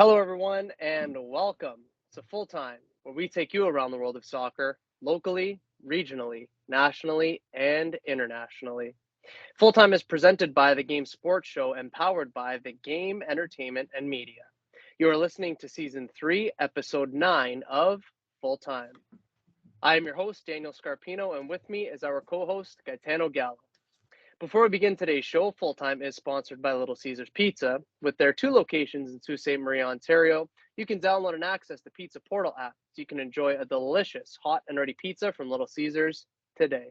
Hello, everyone, and welcome to Full Time, where we take you around the world of soccer, locally, regionally, nationally, and internationally. Full Time is presented by the Game Sports Show and powered by the Game Entertainment and Media. You are listening to Season 3, Episode 9 of Full Time. I am your host, Daniel Scarpino, and with me is our co host, Gitano Gallo. Before we begin today's show, Full Time is sponsored by Little Caesars Pizza. With their 2 locations in Sault Ste. Marie, Ontario, you can download and access the Pizza Portal app so you can enjoy a delicious, hot and ready pizza from Little Caesars today.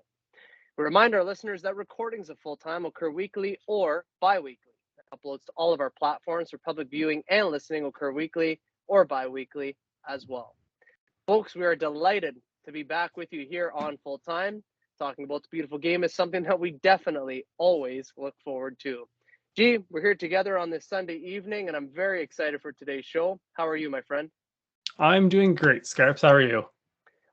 We remind our listeners that recordings of Full Time occur weekly or bi-weekly. Uploads to all of our platforms for public viewing and listening occur weekly or bi-weekly as well. Folks, we are delighted to be back with you here on Full Time. Talking about the beautiful game is something that we definitely always look forward to. G, we're here together on this Sunday evening, and I'm very excited for today's show. How are you, my friend? I'm doing great, Scarps. How are you?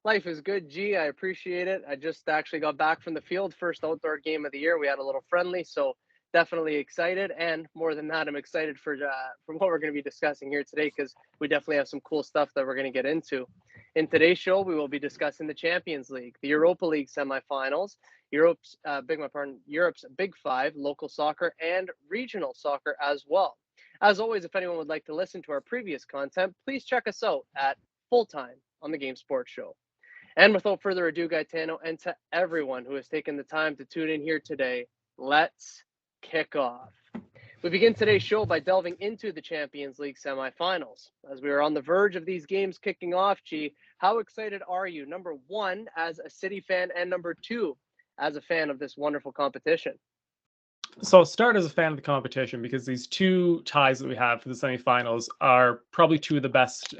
Life is good, G. I appreciate it. I just actually got back from the field, first outdoor game of the year. We had a little friendly, so definitely excited. And more than that, I'm excited for what we're going to be discussing here today because we definitely have some cool stuff that we're going to get into. In today's show, we will be discussing the Champions League, the Europa League semifinals, Europe's Big Five, local soccer, and regional soccer as well. As always, if anyone would like to listen to our previous content, please check us out at Full Time on the Game Sports Show. And without further ado, Gaetano, and to everyone who has taken the time to tune in here today, let's kick off. We begin today's show by delving into the Champions League semifinals. As we are on the verge of these games kicking off, G, how excited are you? Number one, as a City fan, and number two, as a fan of this wonderful competition? So I'll start as a fan of the competition because these 2 ties that we have for the semifinals are probably 2 of the best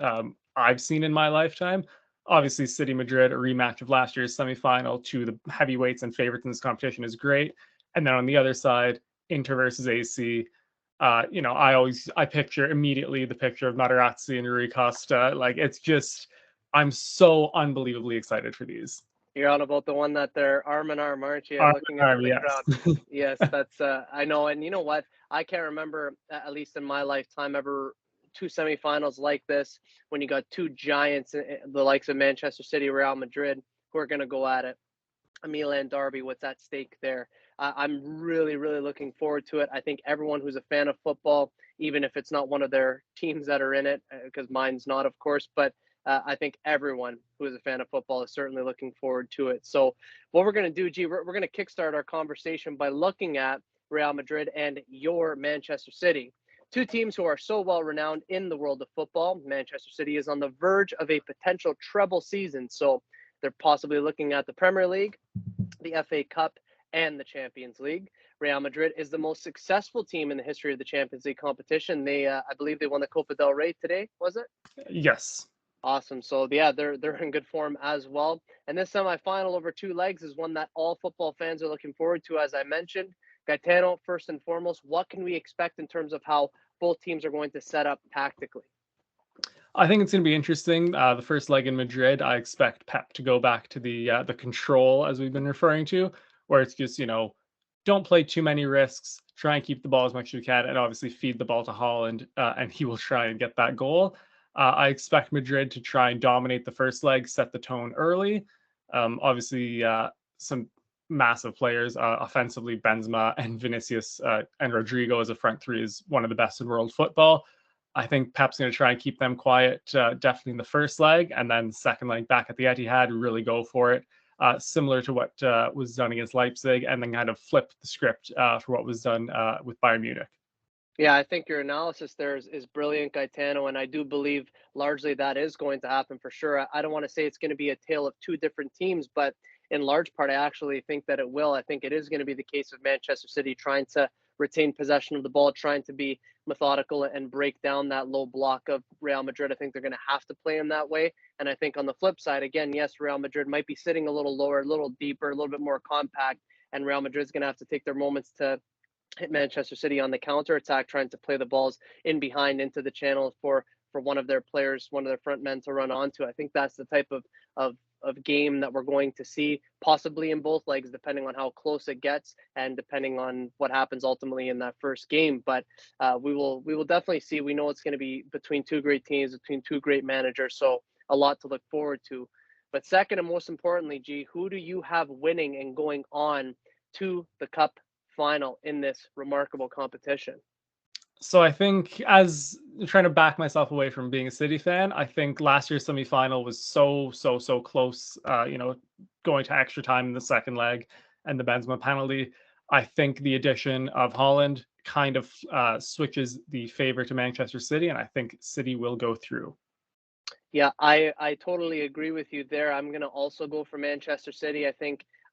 I've seen in my lifetime. Obviously, City Madrid, a rematch of last year's semifinal, 2 of the heavyweights and favorites in this competition is great. And then on the other side, Inter versus AC. I picture immediately the picture of Materazzi and Rui Costa. It's just, I'm so unbelievably excited for these. You're on about the one that they're arm in arm, aren't you? Arm Looking in into arm, the yes. crowd. Yes, that's I know. And you know what? I can't remember, at least in my lifetime, ever 2 semifinals like this when you got 2 giants, the likes of Manchester City, Real Madrid, who are going to go at it. A Milan derby, what's at stake there? I'm really, really looking forward to it. I think everyone who's a fan of football, even if it's not one of their teams that are in it, because mine's not, of course, but I think everyone who is a fan of football is certainly looking forward to it. So what we're going to do, G, we're going to kickstart our conversation by looking at Real Madrid and your Manchester City. 2 teams who are so well renowned in the world of football. Manchester City is on the verge of a potential treble season. So they're possibly looking at the Premier League, the FA Cup, and the Champions League. Real Madrid is the most successful team in the history of the Champions League competition. They, I believe, they won the Copa del Rey today. Was it? Yes. Awesome. So yeah, they're in good form as well. And this semifinal over 2 legs is one that all football fans are looking forward to, as I mentioned. Gaetano, first and foremost, what can we expect in terms of how both teams are going to set up tactically? I think it's going to be interesting. The first leg in Madrid, I expect Pep to go back to the control, as we've been referring to, where it's just, don't play too many risks, try and keep the ball as much as you can, and obviously feed the ball to Holland, and he will try and get that goal. I expect Madrid to try and dominate the first leg, set the tone early. Obviously, some massive players offensively, Benzema and Vinicius and Rodrigo as a front 3 is one of the best in world football. I think Pep's going to try and keep them quiet, definitely in the first leg, and then second leg back at the Etihad, really go for it, similar to what was done against Leipzig, and then kind of flip the script for what was done with Bayern Munich. Yeah, I think your analysis there is brilliant, Gaetano, and I do believe largely that is going to happen for sure. I don't want to say it's going to be a tale of 2 different teams, but in large part, I actually think that it will. I think it is going to be the case of Manchester City trying to retain possession of the ball, trying to be methodical and break down that low block of Real Madrid. I think they're going to have to play in that way. And I think on the flip side, again, yes, Real Madrid might be sitting a little lower, a little deeper, a little bit more compact, and Real Madrid's going to have to take their moments to hit Manchester City on the counter attack, trying to play the balls in behind into the channel for one of their players, one of their front men to run onto. I think that's the type of of game that we're going to see, possibly in both legs, depending on how close it gets and depending on what happens ultimately in that first game. But we will definitely see. We know it's going to be between two great teams, between two great managers, so a lot to look forward to. But second and most importantly, G, who do you have winning and going on to the Cup final in this remarkable competition? So I think, as trying to back myself away from being a City fan, I think last year's semifinal was so close. Going to extra time in the second leg and the Benzema penalty. I think the addition of Holland kind of switches the favor to Manchester City, and I think City will go through. Yeah, I totally agree with you there. I'm going to also go for Manchester City. I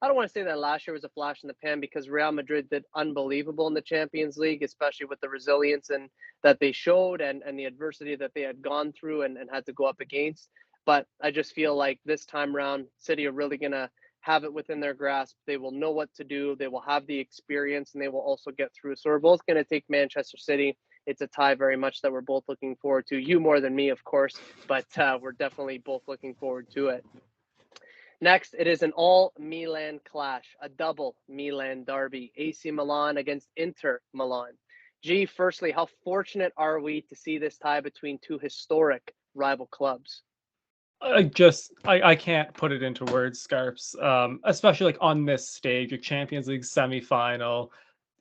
don't want to say that last year was a flash in the pan because Real Madrid did unbelievable in the Champions League, especially with the resilience and that they showed and the adversity that they had gone through and had to go up against. But I just feel like this time around, City are really going to have it within their grasp. They will know what to do. They will have the experience and they will also get through. So we're both going to take Manchester City. It's a tie very much that we're both looking forward to. You more than me, of course, but we're definitely both looking forward to it. Next, it is an all Milan clash, a double Milan derby, AC Milan against Inter Milan. G, firstly, how fortunate are we to see this tie between two historic rival clubs? I can't put it into words, Scarps. Especially like on this stage, a Champions League semifinal.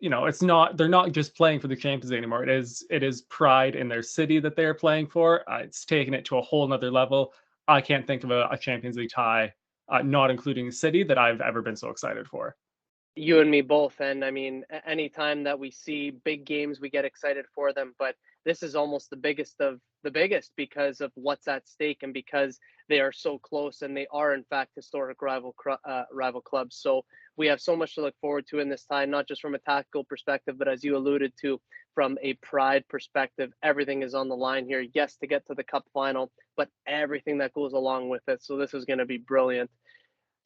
They're not just playing for the Champions League anymore. It is pride in their city that they are playing for. It's taken it to a whole nother level. I can't think of a Champions League tie, not including City, that I've ever been so excited for. You and me both. And I mean, anytime that we see big games, we get excited for them. But this is almost the biggest of the biggest because of what's at stake and because they are so close and they are, in fact, historic rival clubs. So we have so much to look forward to in this tie, not just from a tactical perspective, but as you alluded to, from a pride perspective. Everything is on the line here. Yes, to get to the cup final, but everything that goes along with it. So this is going to be brilliant.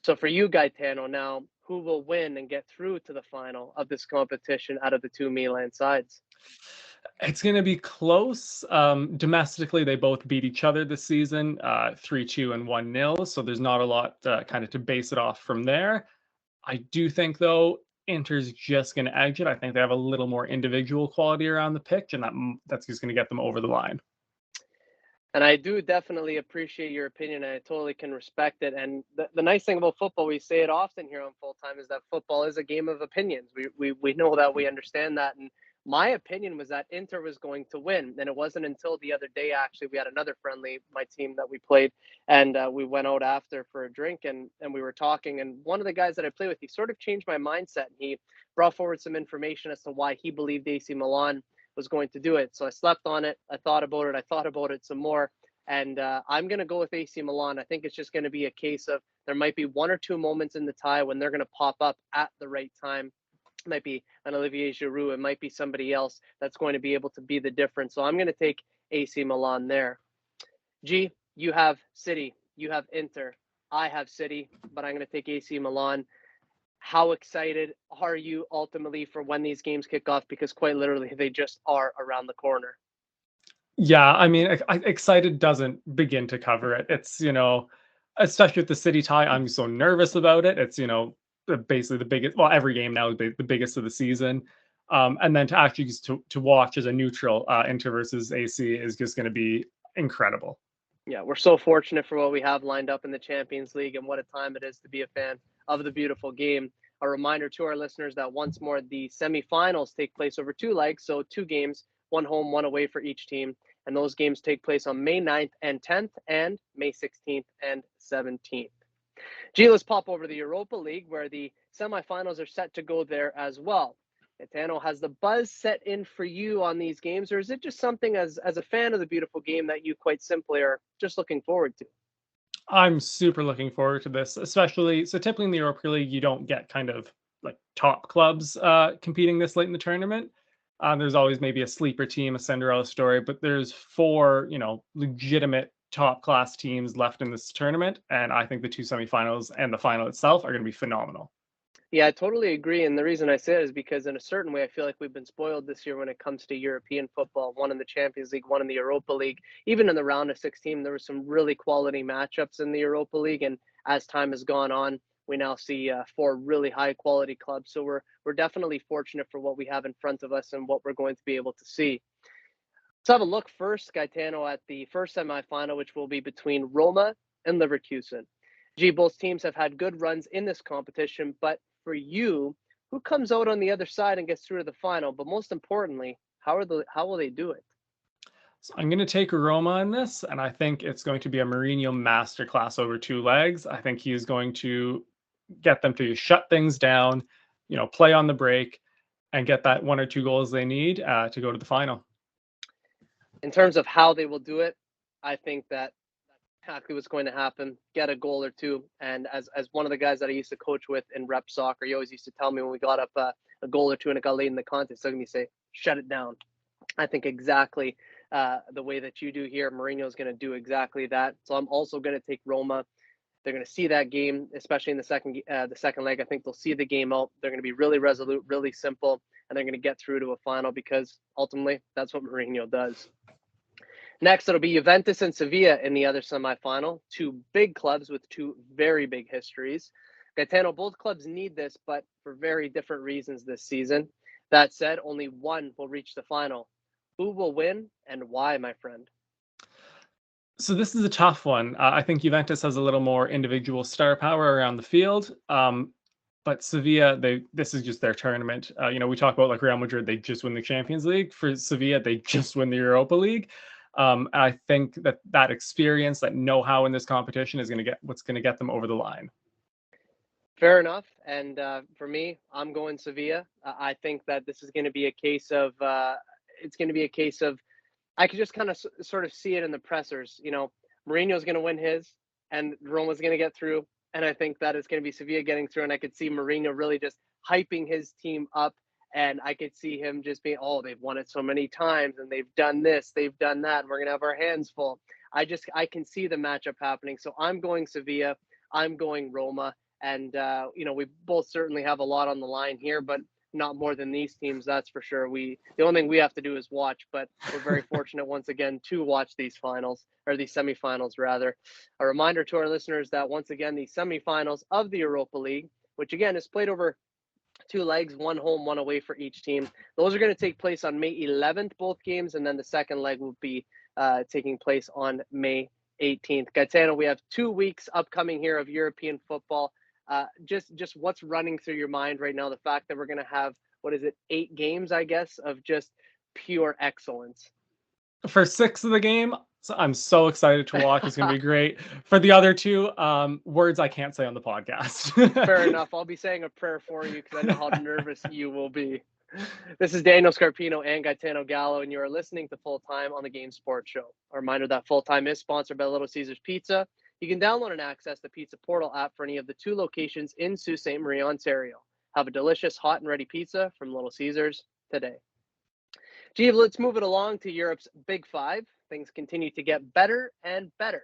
So for you, Gaetano, now who will win and get through to the final of this competition out of the two Milan sides? It's going to be close. Domestically, they both beat each other this season, 3-2 and 1-0. So there's not a lot kind of to base it off from there. I do think, though, Inter's just going to edge it. I think they have a little more individual quality around the pitch, and that's just going to get them over the line. And I do definitely appreciate your opinion, and I totally can respect it. And the nice thing about football, we say it often here on Full Time, is that football is a game of opinions. We know that, we understand that. And my opinion was that Inter was going to win. And it wasn't until the other day, actually, we had another friendly, my team that we played, and we went out after for a drink and we were talking. And one of the guys that I play with, he sort of changed my mindset. And he brought forward some information as to why he believed AC Milan was going to do it. So I slept on it. I thought about it some more. And I'm going to go with AC Milan. I think it's just going to be a case of there might be one or two moments in the tie when they're going to pop up at the right time. It might be an Olivier Giroud. It might be somebody else that's going to be able to be the difference. So I'm going to take AC Milan there. G, you have City. You have Inter. I have City, but I'm going to take AC Milan. How excited are you ultimately for when these games kick off? Because quite literally, they just are around the corner. Yeah, I mean, excited doesn't begin to cover it. It's, especially with the City tie, I'm so nervous about it. It's, basically the biggest, well, every game now is the biggest of the season. And then to actually just to watch as a neutral, Inter versus AC is just going to be incredible. Yeah, we're so fortunate for what we have lined up in the Champions League and what a time it is to be a fan of the beautiful game. A reminder to our listeners that once more, the semifinals take place over two legs, so two games, one home, one away for each team. And those games take place on May 9th and 10th and May 16th and 17th. Gee, let's pop over to the Europa League where the semifinals are set to go there as well. Gitano, has the buzz set in for you on these games, or is it just something as a fan of the beautiful game that you quite simply are just looking forward to? I'm super looking forward to this, especially so typically in the Europa League, you don't get kind of like top clubs competing this late in the tournament. There's always maybe a sleeper team, a Cinderella story, but there's four, legitimate top class teams left in this tournament. And I think the two semifinals and the final itself are going to be phenomenal. Yeah, I totally agree. And the reason I say it is because, in a certain way, I feel like we've been spoiled this year when it comes to European football. One in the Champions League, one in the Europa League. Even in the round of 16, there were some really quality matchups in the Europa League. And as time has gone on, we now see four really high quality clubs. So we're definitely fortunate for what we have in front of us and what we're going to be able to see. Let's have a look first, Gaetano, at the first semifinal, which will be between Roma and Leverkusen. Both teams have had good runs in this competition, but for you, who comes out on the other side and gets through to the final? But most importantly, how will they do it? So I'm going to take Roma in this, and I think it's going to be a Mourinho masterclass over two legs. I think he's going to get them to shut things down, play on the break, and get that one or two goals they need to go to the final. In terms of how they will do it, I think that's exactly what's going to happen. Get a goal or two. And as one of the guys that I used to coach with in rep soccer, he always used to tell me when we got up a goal or two and it got late in the contest, so me say, shut it down. I think exactly the way that you do here, Mourinho is going to do exactly that. So I'm also going to take Roma. They're going to see that game, especially in the second leg. I think they'll see the game out. They're going to be really resolute, really simple, and they're going to get through to a final because ultimately that's what Mourinho does. Next, it'll be Juventus and Sevilla in the other semifinal. Two big clubs with two very big histories. Gaetano, both clubs need this, but for very different reasons this season. That said, only one will reach the final. Who will win and why, my friend? So this is a tough one. I think Juventus has a little more individual star power around the field. But Sevilla, this is just their tournament. We talk about like Real Madrid, they just win the Champions League. For Sevilla, they just win the Europa League. And I think that experience, that know-how in this competition is what's going to get them over the line. Fair enough. And for me, I'm going Sevilla. I think that this is going to be a case of I could just kind of sort of see it in the pressers. Mourinho's going to win his, and Roma's going to get through. And I think that it's going to be Sevilla getting through. And I could see Mourinho really just hyping his team up. And I could see him just being, oh, they've won it so many times and they've done this, they've done that. And we're going to have our hands full. I can see the matchup happening. So I'm going Sevilla. I'm going Roma. And, we both certainly have a lot on the line here, but not more than these teams, that's for sure. The only thing we have to do is watch, but we're very fortunate once again to watch these finals, or these semifinals rather. A reminder to our listeners that once again, the semifinals of the Europa League, which again is played over two legs, one home, one away for each team. Those are going to take place on May 11th, both games, and then the second leg will be taking place on May 18th. Gaetano, we have 2 weeks upcoming here of European football. Just what's running through your mind right now? The fact that we're going to have, 8 games, I guess, of just pure excellence. For 6 of the game, so I'm so excited to watch. It's going to be great. For the other 2, words I can't say on the podcast. Fair enough. I'll be saying a prayer for you because I know how nervous you will be. This is Daniel Scarpino and Gitano Gallo, and you are listening to Full Time on the Game Sports Show. A reminder that Full Time is sponsored by Little Caesars Pizza. You can download and access the Pizza Portal app for any of the 2 locations in Sault Ste. Marie, Ontario. Have a delicious hot and ready pizza from Little Caesars today. Let's move it along to Europe's Big Five. Things continue to get better and better.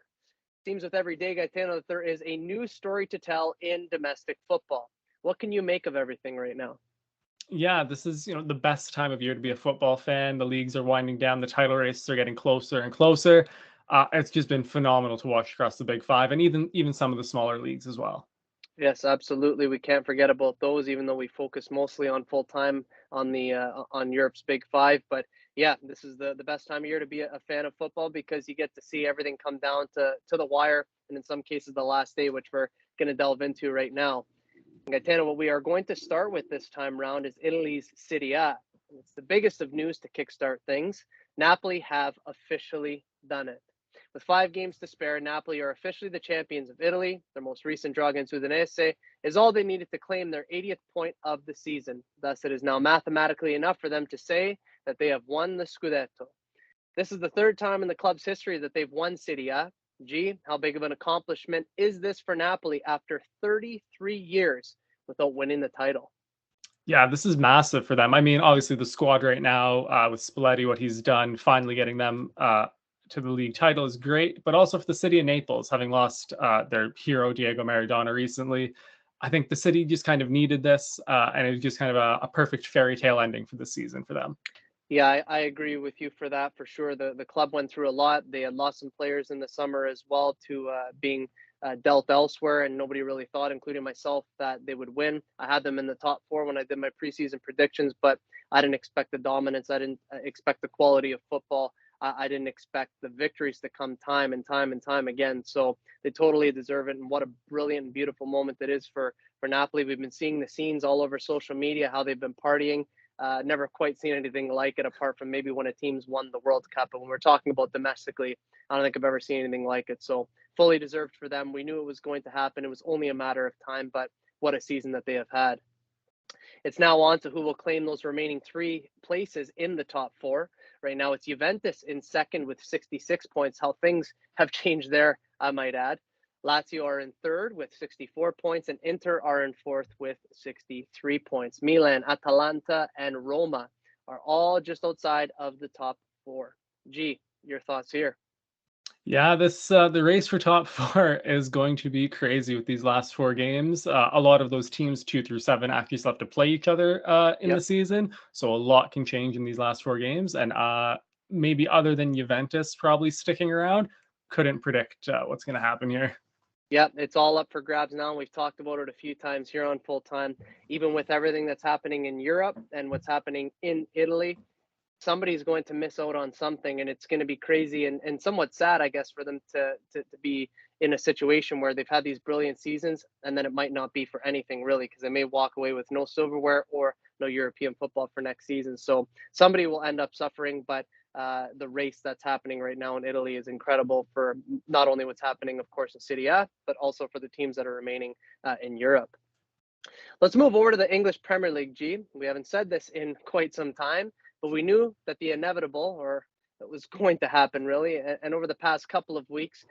Seems with every day, Gaetano, that there is a new story to tell in domestic football. What can you make of everything right now? Yeah, this is, the best time of year to be a football fan. The leagues are winding down. The title races are getting closer and closer. It's just been phenomenal to watch across the Big Five and even some of the smaller leagues as well. Yes, absolutely. We can't forget about those, even though we focus mostly on Full Time on Europe's Big Five. But yeah, this is the best time of year to be a fan of football because you get to see everything come down to the wire, and in some cases the last day, which we're going to delve into right now. Gaetano, what we are going to start with this time round is Italy's Serie A. It's the biggest of news to kickstart things. Napoli have officially done it. With 5 games to spare, Napoli are officially the champions of Italy. Their most recent draw against Udinese is all they needed to claim their 80th point of the season. Thus, it is now mathematically enough for them to say that they have won the Scudetto. This is the 3rd time in the club's history that they've won Serie A. How big of an accomplishment is this for Napoli after 33 years without winning the title? Yeah, this is massive for them. I mean, obviously the squad right now with Spalletti, what he's done, finally getting them to the league title is great, but also for the city of Naples, having lost their hero Diego Maradona recently. I think the city just kind of needed this, and it was just kind of a perfect fairy tale ending for the season for them. Yeah, I agree with you for that for sure. The club went through a lot. They had lost some players in the summer as well to being dealt elsewhere, and nobody really thought, including myself, that they would win. I had them in the top four when I did my preseason predictions, but I didn't expect the dominance. I didn't expect the quality of football. I didn't expect the victories to come time and time and time again. So they totally deserve it, and what a brilliant and beautiful moment it is for Napoli. We've been seeing the scenes all over social media, how they've been partying. Never quite seen anything like it apart from maybe when a team's won the World Cup. But when we're talking about domestically, I don't think I've ever seen anything like it. So fully deserved for them. We knew it was going to happen. It was only a matter of time, but what a season that they have had. It's now on to who will claim those remaining three places in the top four. Right now, it's Juventus in second with 66 points. How things have changed there, I might add. Lazio are in third with 64 points, and Inter are in fourth with 63 points. Milan, Atalanta, and Roma are all just outside of the top four. G, your thoughts here? Yeah, this the race for top four is going to be crazy with these last four games. A lot of those teams, 2 through 7, actually still have to play each other in the Yep. season, so a lot can change in these last four games. And maybe other than Juventus probably sticking around, couldn't predict what's going to happen here. Yep, it's all up for grabs now. We've talked about it a few times here on Full Time. Even with everything that's happening in Europe and what's happening in Italy, somebody's going to miss out on something, and it's going to be crazy and somewhat sad, I guess, for them to be in a situation where they've had these brilliant seasons and then it might not be for anything really, because they may walk away with no silverware or no European football for next season. So somebody will end up suffering, but the race that's happening right now in Italy is incredible for not only what's happening, of course, in Serie A, but also for the teams that are remaining in Europe. Let's move over to the English Premier League, G. We haven't said this in quite some time, but we knew that the inevitable, or it was going to happen really. And over the past couple of weeks,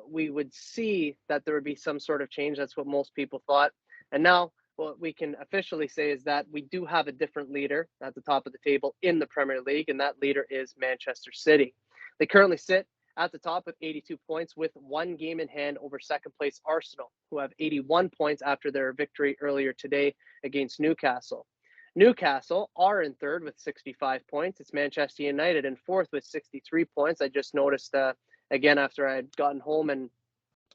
we would see that there would be some sort of change. That's what most people thought. And now, what we can officially say is that we do have a different leader at the top of the table in the Premier League, and that leader is Manchester City. They currently sit at the top with 82 points, with one game in hand over second place Arsenal, who have 81 points after their victory earlier today against Newcastle. Newcastle are in third with 65 points. It's Manchester United in fourth with 63 points. I just noticed again after I had gotten home and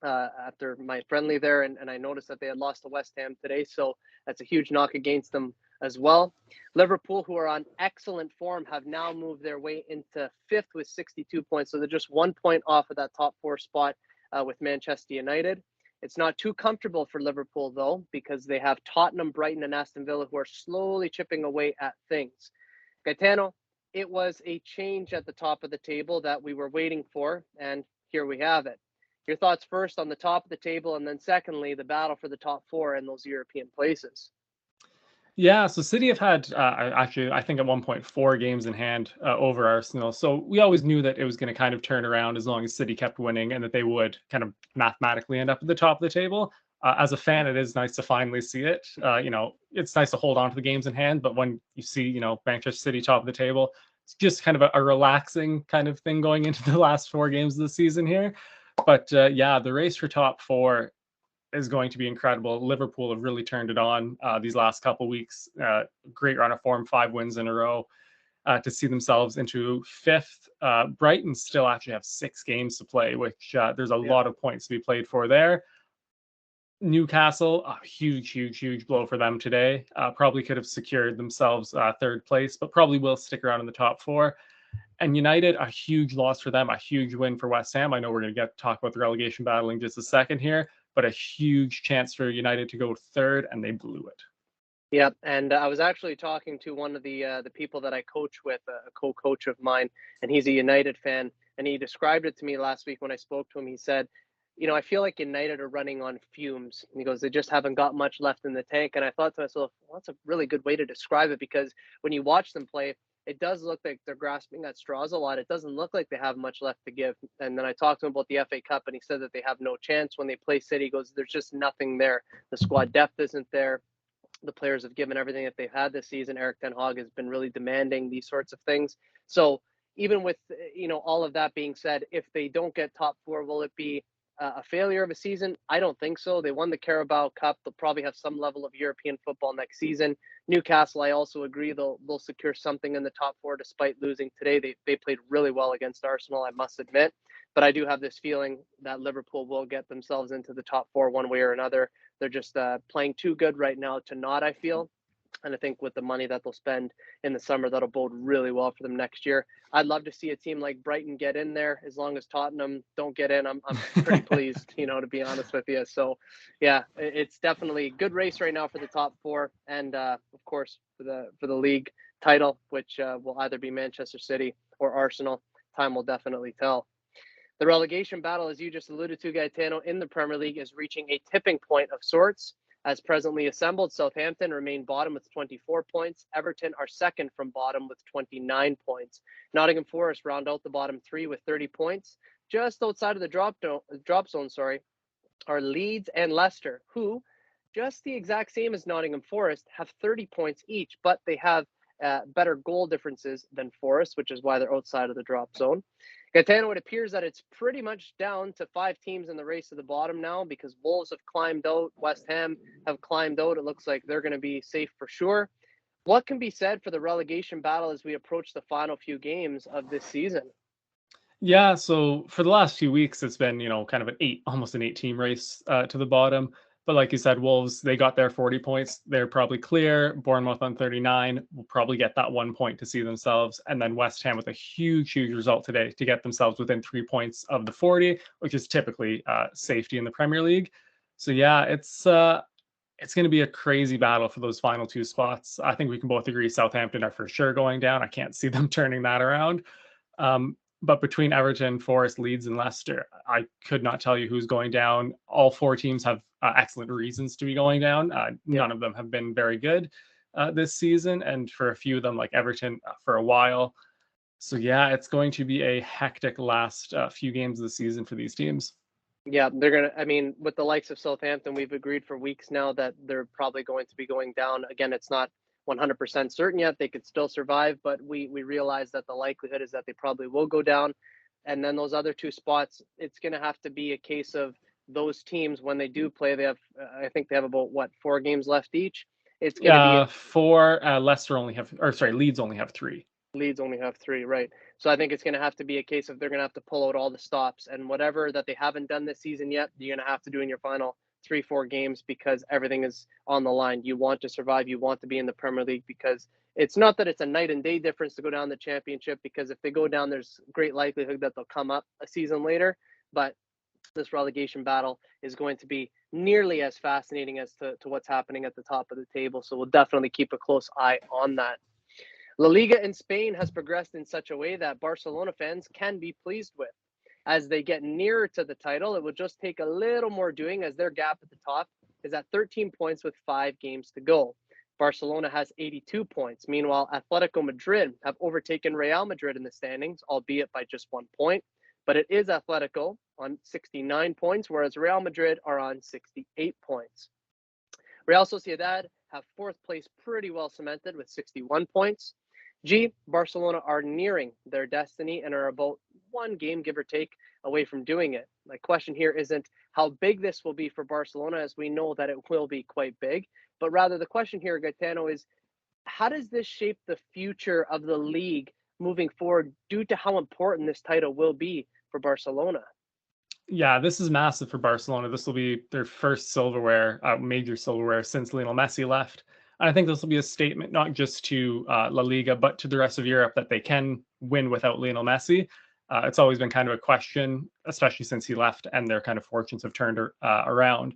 after my friendly there, and I noticed that they had lost to West Ham today. So that's a huge knock against them as well. Liverpool, who are on excellent form, have now moved their way into fifth with 62 points. So they're just 1 point off of that top four spot with Manchester United. It's not too comfortable for Liverpool, though, because they have Tottenham, Brighton, and Aston Villa, who are slowly chipping away at things. Gaetano, it was a change at the top of the table that we were waiting for, and here we have it. Your thoughts first on the top of the table, and then secondly, the battle for the top four in those European places. Yeah, so City have had actually, I think at one point 4 games in hand over Arsenal. So we always knew that it was going to kind of turn around as long as City kept winning, and that they would kind of mathematically end up at the top of the table. As a fan, it is nice to finally see it. It's nice to hold on to the games in hand, but when you see, Manchester City top of the table, it's just kind of a relaxing kind of thing going into the last 4 games of the season here. But yeah, the race for top four is going to be incredible. Liverpool have really turned it on these last couple weeks. Great run of form, 5 wins in a row to see themselves into fifth. Brighton still actually have 6 games to play, which there's a Yeah. lot of points to be played for there. Newcastle, a huge, huge, huge blow for them today. Probably could have secured themselves third place, but probably will stick around in the top four. And United, a huge loss for them, a huge win for West Ham. I know we're going to get to talk about the relegation battle in just a second here, but a huge chance for United to go third, and they blew it. Yeah, and I was actually talking to one of the people that I coach with, a co-coach of mine, and he's a United fan, and he described it to me last week when I spoke to him. He said, I feel like United are running on fumes. And he goes, they just haven't got much left in the tank. And I thought to myself, well, that's a really good way to describe it, because when you watch them play, it does look like they're grasping at straws a lot. It doesn't look like they have much left to give. And then I talked to him about the FA Cup, and he said that they have no chance when they play City. He goes, there's just nothing there. The squad depth isn't there. The players have given everything that they've had this season. Eric Ten Hag has been really demanding these sorts of things. So even with all of that being said, if they don't get top four, will it be a failure of a season? I don't think so. They won the Carabao Cup. They'll probably have some level of European football next season. Newcastle, I also agree they'll secure something in the top four despite losing today. They played really well against Arsenal, I must admit. But I do have this feeling that Liverpool will get themselves into the top four one way or another. They're just playing too good right now to not, I feel. And I think with the money that they'll spend in the summer, that'll bode really well for them next year. I'd love to see a team like Brighton get in there. As long as Tottenham don't get in, I'm pretty pleased, to be honest with you. So, yeah, it's definitely a good race right now for the top four, and of course for the league title, which will either be Manchester City or Arsenal. Time will definitely tell. The relegation battle, as you just alluded to, Gaetano, in the Premier League is reaching a tipping point of sorts. As presently assembled, Southampton remain bottom with 24 points. Everton are second from bottom with 29 points. Nottingham Forest round out the bottom three with 30 points. Just outside of the drop zone, are Leeds and Leicester, who, just the exact same as Nottingham Forest, have 30 points each, but they have better goal differences than Forest, which is why they're outside of the drop zone. Gaetano, it appears that it's pretty much down to 5 teams in the race to the bottom now because Wolves have climbed out, West Ham have climbed out. It looks like they're going to be safe for sure. What can be said for the relegation battle as we approach the final few games of this season? Yeah, so for the last few weeks, it's been, kind of almost an 8-team race to the bottom. But like you said, Wolves, they got their 40 points. They're probably clear. Bournemouth on 39 will probably get that 1 point to see themselves. And then West Ham with a huge, huge result today to get themselves within 3 points of the 40, which is typically safety in the Premier League. So yeah, it's going to be a crazy battle for those final 2 spots. I think we can both agree Southampton are for sure going down. I can't see them turning that around. But between Everton, Forest, Leeds, and Leicester, I could not tell you who's going down. All 4 teams have excellent reasons to be going down. None of them have been very good this season, and for a few of them, like Everton, for a while. So yeah, it's going to be a hectic last few games of the season for these teams. Yeah, they're going to, I mean, with the likes of Southampton, we've agreed for weeks now that they're probably going to be going down. Again, it's not 100% certain yet. They could still survive, but we realize that the likelihood is that they probably will go down. And then those other 2 spots, it's going to have to be a case of those teams when they do play. They have, I think they have about 4 games left each. It's going to be 4. Leeds only have 3. Leeds only have 3, right? So I think it's going to have to be a case of they're going to have to pull out all the stops, and whatever that they haven't done this season yet, you're going to have to do in your final 3-4 games because everything is on the line. You want to survive. You want to be in the Premier League because it's not that it's a night and day difference to go down the Championship, because if they go down, there's great likelihood that they'll come up a season later. But this relegation battle is going to be nearly as fascinating as to what's happening at the top of the table. So we'll definitely keep a close eye on that. La Liga in Spain has progressed in such a way that Barcelona fans can be pleased with. As they get nearer to the title, it will just take a little more doing, as their gap at the top is at 13 points with 5 games to go. Barcelona has 82 points. Meanwhile, Atletico Madrid have overtaken Real Madrid in the standings, albeit by just 1 point. But it is Atletico on 69 points, whereas Real Madrid are on 68 points. Real Sociedad have 4th place pretty well cemented with 61 points. Barcelona are nearing their destiny and are about 1 game, give or take, away from doing it. My question here isn't how big this will be for Barcelona, as we know that it will be quite big, but rather the question here, Gaetano, is how does this shape the future of the league moving forward due to how important this title will be for Barcelona? Yeah, this is massive for Barcelona. This will be their first major silverware since Lionel Messi left. And I think this will be a statement not just to La Liga, but to the rest of Europe that they can win without Lionel Messi. It's always been kind of a question, especially since he left and their kind of fortunes have turned around,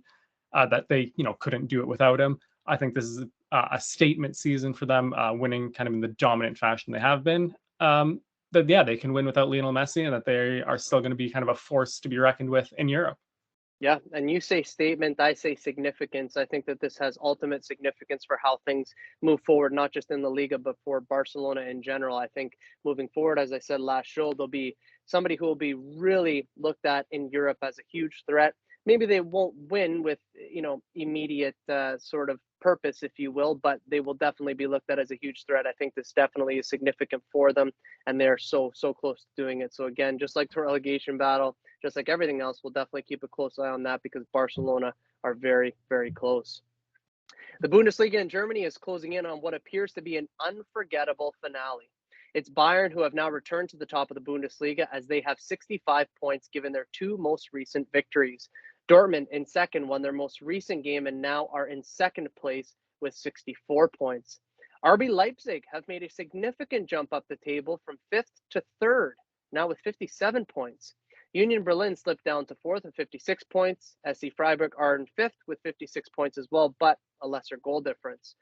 that they couldn't do it without him. I think this is a statement season for them, winning kind of in the dominant fashion they have been. That they can win without Lionel Messi, and that they are still going to be kind of a force to be reckoned with in Europe. Yeah, and you say statement, I say significance. I think that this has ultimate significance for how things move forward, not just in the Liga, but for Barcelona in general. I think moving forward, as I said last show, there'll be somebody who will be really looked at in Europe as a huge threat. Maybe they won't win with, immediate sort of purpose, if you will, but they will definitely be looked at as a huge threat. I think this definitely is significant for them, and they're so close to doing it. So again, just like the relegation battle, just like everything else, we'll definitely keep a close eye on that because Barcelona are very, very close. The Bundesliga in Germany is closing in on what appears to be an unforgettable finale. It's Bayern who have now returned to the top of the Bundesliga as they have 65 points given their two most recent victories. Dortmund in second won their most recent game and now are in second place with 64 points. RB Leipzig have made a significant jump up the table from fifth to third, now with 57 points. Union Berlin slipped down to fourth with 56 points. SC Freiburg are in fifth with 56 points as well, but a lesser goal difference.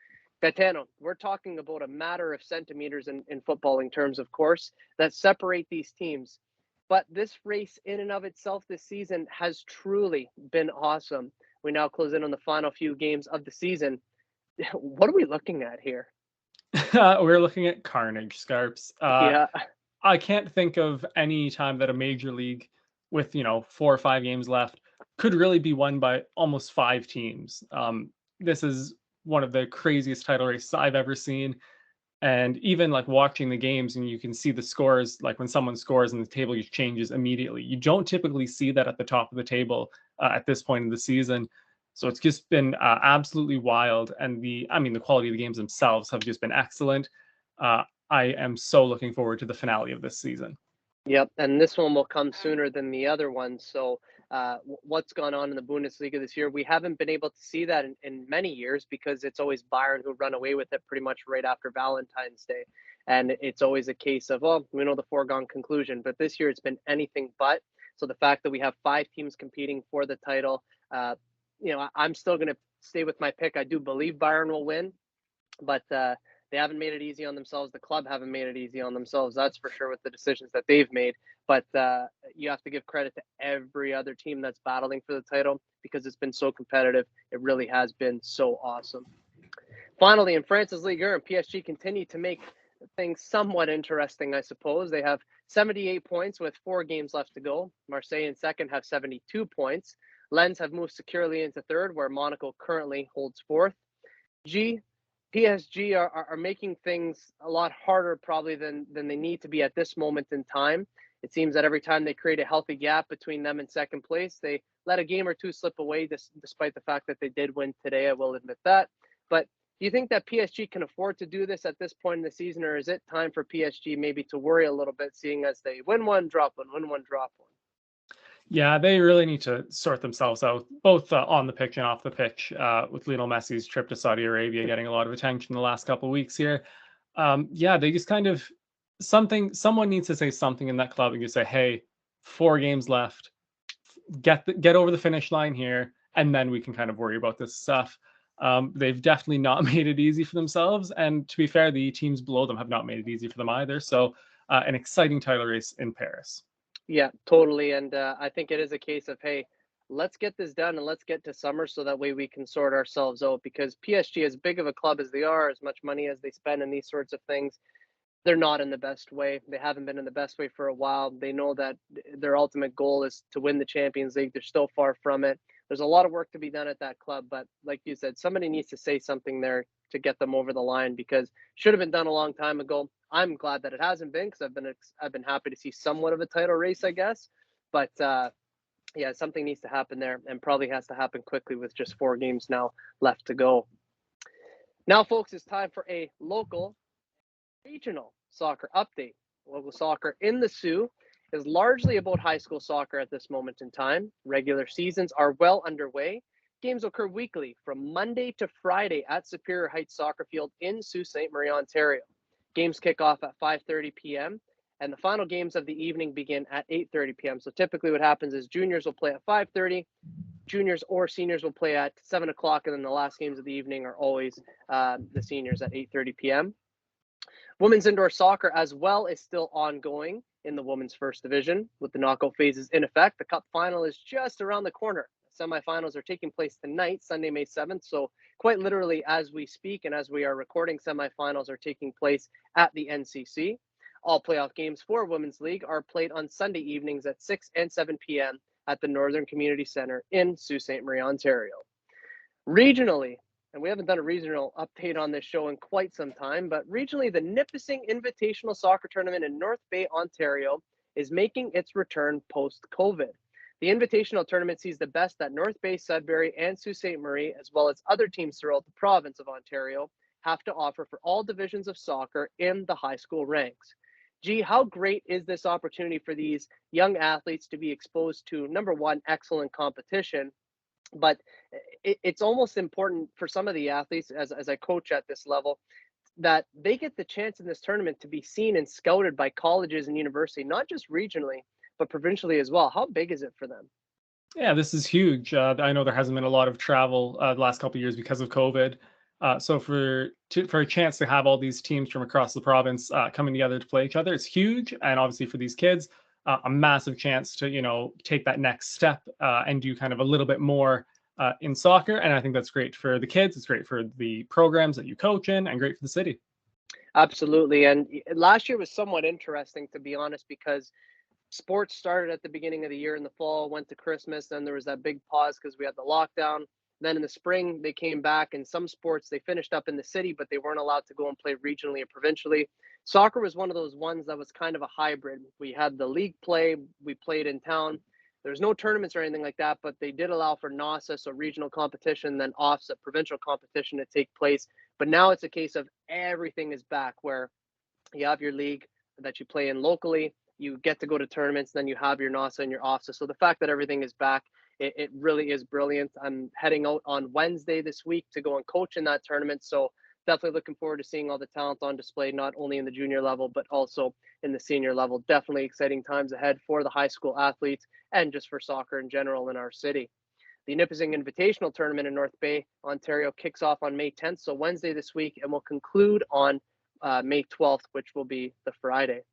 Gitano, we're talking about a matter of centimeters in footballing terms, of course, that separate these teams. But this race in and of itself this season has truly been awesome. We now close in on the final few games of the season. What are we looking at here? We're looking at carnage, Scarps. Yeah. I can't think of any time that a major league with 4 or 5 games left could really be won by almost 5 teams. This is one of the craziest title races I've ever seen. And even like watching the games, and you can see the scores, like when someone scores and the table just changes immediately. You don't typically see that at the top of the table at this point in the season. So it's just been absolutely wild. And the quality of the games themselves have just been excellent. I am so looking forward to the finale of this season. Yep, and this one will come sooner than the other ones. So, what's gone on in the Bundesliga this year? We haven't been able to see that in many years because it's always Bayern who run away with it pretty much right after Valentine's Day, and it's always a case of, well, we know the foregone conclusion. But this year it's been anything but. So the fact that we have 5 teams competing for the title, I'm still going to stay with my pick. I do believe Bayern will win, but they haven't made it easy on themselves. The club haven't made it easy on themselves. That's for sure with the decisions that they've made. But you have to give credit to every other team that's battling for the title because it's been so competitive. It really has been so awesome. Finally, in France's Ligue 1, PSG continue to make things somewhat interesting, I suppose. They have 78 points with 4 games left to go. Marseille in second have 72 points. Lens have moved securely into third, where Monaco currently holds fourth. PSG are making things a lot harder probably than they need to be at this moment in time. It seems that every time they create a healthy gap between them and second place, they let a game or two slip away, despite the fact that they did win today. I will admit that. But do you think that PSG can afford to do this at this point in the season, or is it time for PSG maybe to worry a little bit, seeing as they win one, drop one, win one, drop one? Yeah, they really need to sort themselves out, both on the pitch and off the pitch, with Lionel Messi's trip to Saudi Arabia getting a lot of attention the last couple of weeks here. They just kind of someone needs to say something in that club and just say, hey, 4 games left, get over the finish line here, and then we can kind of worry about this stuff. They've definitely not made it easy for themselves, and to be fair, the teams below them have not made it easy for them either. So an exciting title race in Paris. Yeah, totally. And I think it is a case of, hey, let's get this done and let's get to summer so that way we can sort ourselves out because PSG, as big of a club as they are, as much money as they spend in these sorts of things, they're not in the best way. They haven't been in the best way for a while. They know that their ultimate goal is to win the Champions League. They're still far from it. There's a lot of work to be done at that club, but like you said, somebody needs to say something there to get them over the line because should have been done a long time ago. I'm glad that it hasn't been because I've been happy to see somewhat of a title race, I guess. But yeah, something needs to happen there, and probably has to happen quickly with just 4 games now left to go. Now, folks, it's time for a local regional soccer update. Local soccer in the Sioux is largely about high school soccer at this moment in time. Regular seasons are well underway. Games occur weekly from Monday to Friday at Superior Heights Soccer Field in Sault Ste. Marie, Ontario. Games kick off at 5:30 p.m. and the final games of the evening begin at 8:30 p.m. So typically what happens is juniors will play at 5:30, juniors or seniors will play at 7 o'clock, and then the last games of the evening are always the seniors at 8:30 p.m. Women's indoor soccer as well is still ongoing in the women's first division with the knockout phases in effect. The cup final is just around the corner. Semifinals are taking place tonight, Sunday, May 7th. So quite literally as we speak and as we are recording, semifinals are taking place at the NCC. All playoff games for Women's League are played on Sunday evenings at 6 and 7 p.m. at the Northern Community Center in Sault Ste. Marie, Ontario. Regionally, and we haven't done a regional update on this show in quite some time, but regionally, the Nipissing Invitational Soccer Tournament in North Bay, Ontario is making its return post-COVID. The Invitational Tournament sees the best that North Bay, Sudbury, and Sault Ste. Marie, as well as other teams throughout the province of Ontario, have to offer for all divisions of soccer in the high school ranks. Gee, how great is this opportunity for these young athletes to be exposed to, number one, excellent competition, but it's almost important for some of the athletes, as I coach at this level, that they get the chance in this tournament to be seen and scouted by colleges and university, not just regionally, but provincially as well. How big is it for them? Yeah, this is huge. I know there hasn't been a lot of travel the last couple of years because of COVID. So for a chance to have all these teams from across the province coming together to play each other, it's huge. And obviously for these kids, a massive chance to take that next step and do kind of a little bit more in soccer. And I think that's great for the kids. It's great for the programs that you coach in, and great for the city. Absolutely. And last year was somewhat interesting, to be honest, because sports started at the beginning of the year in the fall, went to Christmas, then there was that big pause because we had the lockdown. Then in the spring, they came back, and some sports they finished up in the city, but they weren't allowed to go and play regionally or provincially. Soccer was one of those ones that was kind of a hybrid. We had the league play, we played in town. There's no tournaments or anything like that, but they did allow for NASA, so regional competition, then offset provincial competition to take place. But now it's a case of everything is back, where you have your league that you play in locally, you get to go to tournaments, then you have your NASA and your OFSA. So the fact that everything is back, it really is brilliant. I'm heading out on Wednesday this week to go and coach in that tournament. So definitely looking forward to seeing all the talent on display, not only in the junior level, but also in the senior level. Definitely exciting times ahead for the high school athletes and just for soccer in general in our city. The Nipissing Invitational Tournament in North Bay, Ontario kicks off on May 10th, so Wednesday this week, and will conclude on May 12th, which will be the Friday.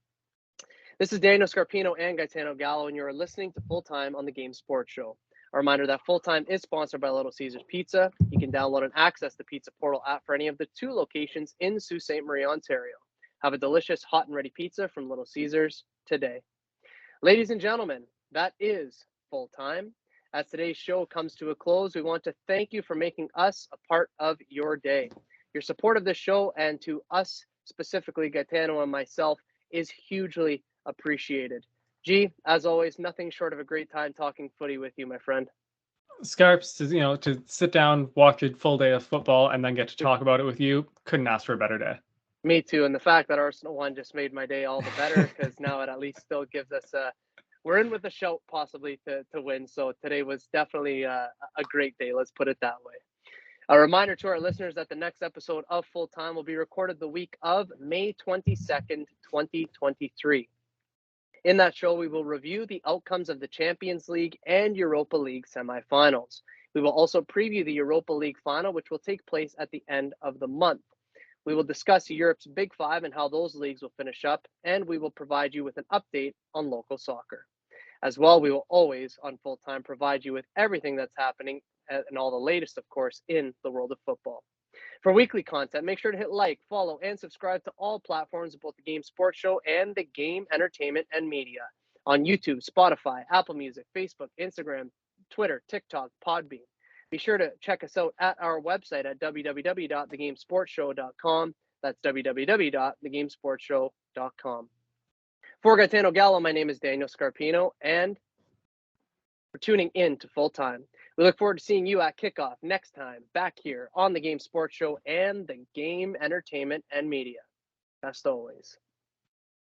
This is Daniel Scarpino and Gitano Gallo, and you're listening to Full Time on the Game Sports Show. A reminder that Full Time is sponsored by Little Caesars Pizza. You can download and access the Pizza Portal app for any of the 2 locations in Sault Ste. Marie, Ontario. Have a delicious hot and ready pizza from Little Caesars today. Ladies and gentlemen, that is Full Time. As today's show comes to a close, we want to thank you for making us a part of your day. Your support of this show, and to us specifically, Gaetano and myself, is hugely appreciated. G, as always, nothing short of a great time talking footy with you, my friend. Scarps, to sit down, watch a full day of football, and then get to talk about it with you, couldn't ask for a better day. Me too, and the fact that Arsenal won just made my day all the better, because now it at least still gives us we're in with a shout possibly to win. So today was definitely a great day. Let's put it that way. A reminder to our listeners that the next episode of Full Time will be recorded the week of May 22nd, 2023. In that show, we will review the outcomes of the Champions League and Europa League semifinals. We will also preview the Europa League final, which will take place at the end of the month. We will discuss Europe's Big Five and how those leagues will finish up, and we will provide you with an update on local soccer. As well, we will always, on Full Time, provide you with everything that's happening and all the latest, of course, in the world of football. For weekly content, make sure to hit like, follow, and subscribe to all platforms of both the Game Sports Show and the Game Entertainment and Media on YouTube, Spotify, Apple Music, Facebook, Instagram, Twitter, TikTok, Podbean. Be sure to check us out at our website at www.thegamesportshow.com. That's www.thegamesportshow.com. For Gaetano Gallo, my name is Daniel Scarpino, and for tuning in to Full Time. We look forward to seeing you at kickoff next time back here on the Game Sports Show and the Game Entertainment and Media. Best always.